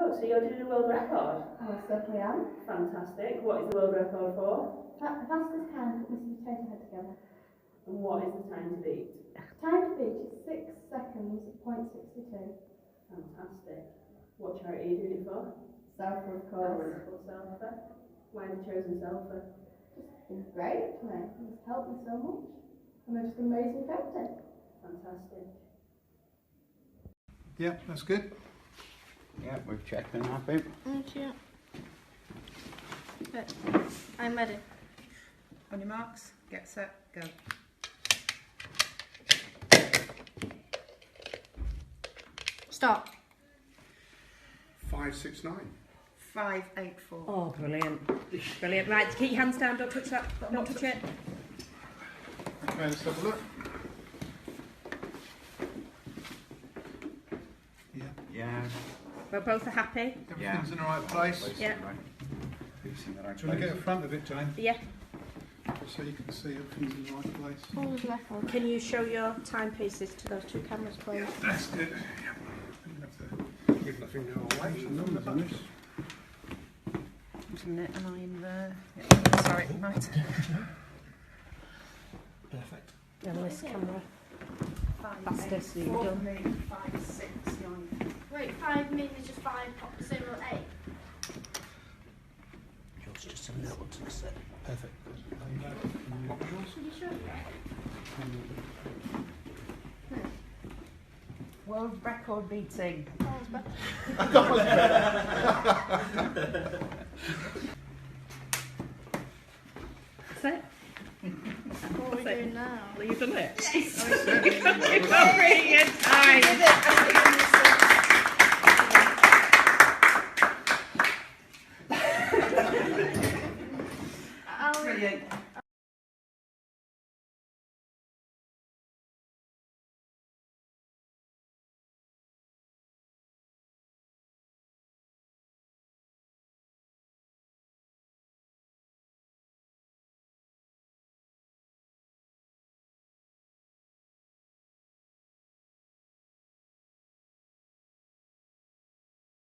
Oh, so you're doing a world record? I certainly am. Fantastic. What is the world record for? Fastest time to put Mrs. Potato Head together. And what is the time to beat? Time to beat is 6 seconds, 0.62. Fantastic. What charity are you doing it for? Sulphur, of Oh, course. wonderful. Sulphur. Why have you chosen sulphur? Just been great for me. It's helped me so much. And they're just amazing company. Fantastic. Yeah, that's good. Yeah, we've checked and happy. Thank you. Good. I'm ready. On your marks, get set, go. Stop. 569. 584. Oh, brilliant. Brilliant. Right, keep your hands down, don't touch that. Don't touch it. Okay, let's have a look. Yeah, Yeah. Well, both are happy. everything's in the right place. Yeah. It's in the right Do you want to get place. in front of it, Jane? Yeah. So you can see everything's in the right place. World record. Can you show your timepieces to those two cameras, please? That's good. I'm going to have to give nothing away. Some numbers on this. Isn't it? And I'm there. Yeah. Sorry, right. Perfect. On this camera. 5, Fastest 8, you've 4, done. 3, 5, 6, 9. Wait, 5 means just 5, 0, 8. Yours just a little to the set. Perfect. What was yours? Should you show me? World record beating. That's it. What are we doing now? Well, you've done it. You've got really good time.